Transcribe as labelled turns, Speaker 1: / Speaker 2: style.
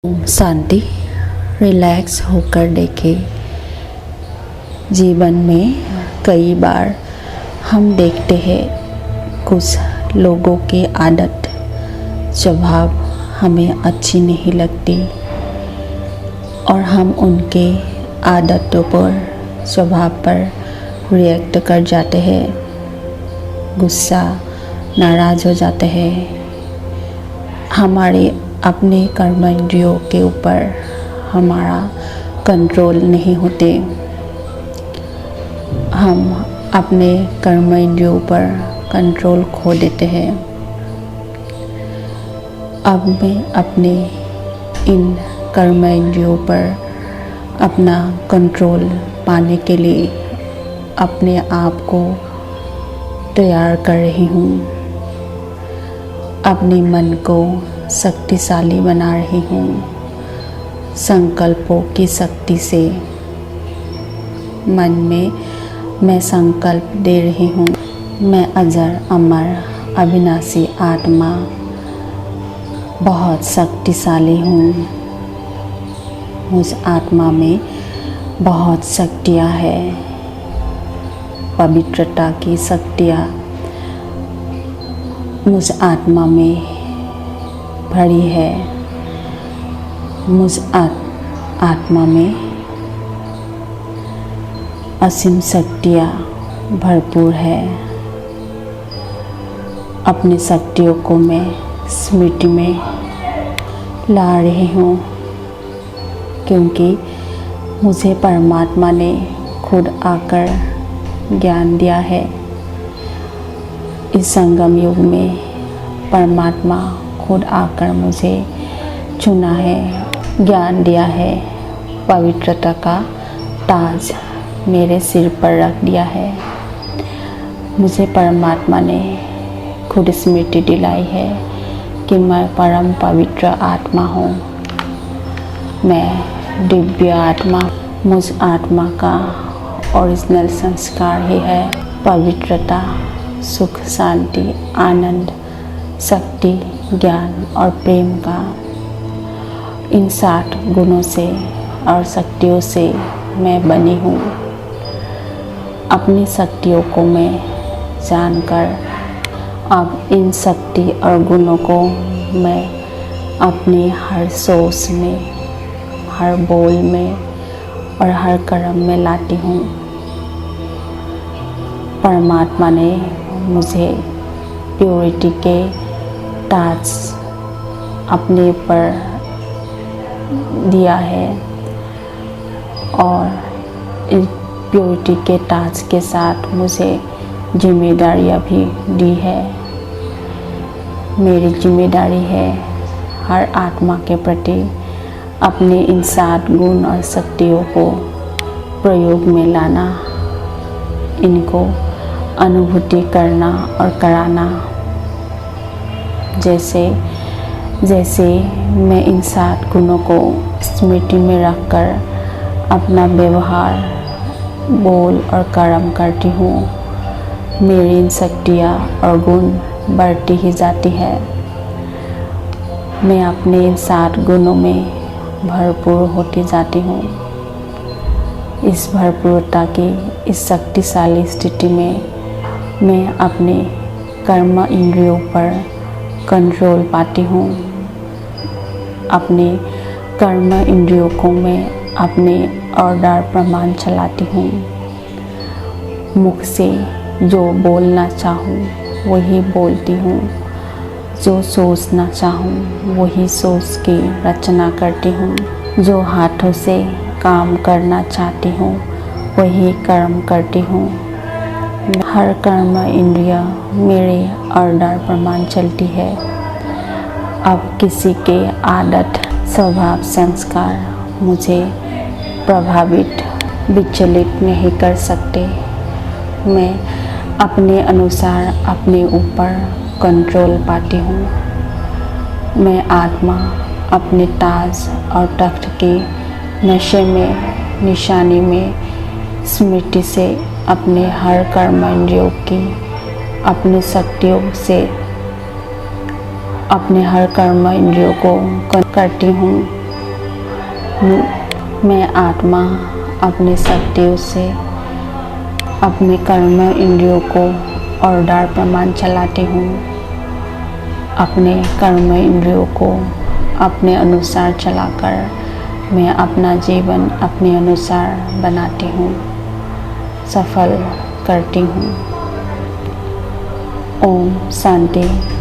Speaker 1: Om Shanti. Relax होकर देखें। जीवन में कई बार हम देखते हैं कुछ लोगों की आदत स्वभाव हमें अच्छी नहीं लगती और हम उनके आदतों पर स्वभाव पर रिएक्ट कर जाते हैं, गुस्सा नाराज़ हो जाते हैं। हमारे अपने कर्म इंद्रियों के ऊपर हमारा कंट्रोल नहीं होते। हम अपने कर्म इंद्रियों पर कंट्रोल खो देते हैं। अब मैं अपने इन कर्म इंद्रियों पर अपना कंट्रोल पाने के लिए अपने आप को तैयार कर रही हूँ। अपने मन को शक्तिशाली बना रही हूँ। संकल्पों की शक्ति से मन में मैं संकल्प दे रही हूँ, मैं अजर अमर अविनाशी आत्मा बहुत शक्तिशाली हूँ। उस आत्मा में बहुत शक्तियाँ हैं, पवित्रता की शक्तियाँ मुझ आत्मा में भरी है। मुझ आत्मा में असीम शक्तियाँ भरपूर है। अपनी शक्तियों को मैं स्मृति में ला रही हूँ, क्योंकि मुझे परमात्मा ने खुद आकर ज्ञान दिया है। इस संगम युग में परमात्मा खुद आकर मुझे चुना है, ज्ञान दिया है, पवित्रता का ताज मेरे सिर पर रख दिया है। मुझे परमात्मा ने खुद स्मृति दिलाई है कि मैं परम पवित्र आत्मा हूँ, मैं दिव्य आत्मा। मुझ आत्मा का ओरिजिनल संस्कार ही है पवित्रता, सुख, शांति, आनंद, शक्ति, ज्ञान और प्रेम का। इन 7 गुणों से और शक्तियों से मैं बनी हूँ। अपनी शक्तियों को मैं जानकर अब इन शक्ति और गुणों को मैं अपने हर सोच में, हर बोल में और हर कर्म में लाती हूँ। परमात्मा ने मुझे प्योरिटी के ताज अपने ऊपर दिया है और इस प्योरिटी के ताज के साथ मुझे जिम्मेदारियाँ भी दी है। मेरी जिम्मेदारी है हर आत्मा के प्रति अपने इन 7 गुण और शक्तियों को प्रयोग में लाना, इनको अनुभूति करना और कराना। जैसे जैसे मैं इन 7 गुणों को स्मृति में रखकर अपना व्यवहार, बोल और कर्म करती हूँ, मेरी इन शक्तियाँ और गुण बढ़ती ही जाती है। मैं अपने इन 7 गुणों में भरपूर होती जाती हूँ। इस भरपूरता की इस शक्तिशाली स्थिति में मैं अपने कर्म इंद्रियों पर कंट्रोल पाती हूँ। अपने कर्म इंद्रियों को मैं अपने ऑर्डर प्रमाण चलाती हूँ। मुख से जो बोलना चाहूँ वही बोलती हूँ, जो सोचना चाहूँ वही सोच की रचना करती हूँ, जो हाथों से काम करना चाहती हूँ वही कर्म करती हूँ। हर कर्म इंद्रिय मेरे ऑर्डर प्रमाण चलती है। अब किसी के आदत, स्वभाव, संस्कार मुझे प्रभावित, विचलित नहीं कर सकते। मैं अपने अनुसार अपने ऊपर कंट्रोल पाती हूँ। मैं आत्मा अपने ताज और तख्त के नशे में, निशानी में, स्मृति से अपने हर कर्म इंद्रियों की अपनी शक्तियों से अपने हर कर्म इंद्रियों को करती हूँ। मैं आत्मा अपनी शक्तियों से अपने कर्म इंद्रियों को ऑर्डर प्रमाण चलाती हूँ। अपने कर्म इंद्रियों को अपने अनुसार चलाकर मैं अपना जीवन अपने अनुसार बनाती हूँ, सफल करती हूँ। ओम शांति।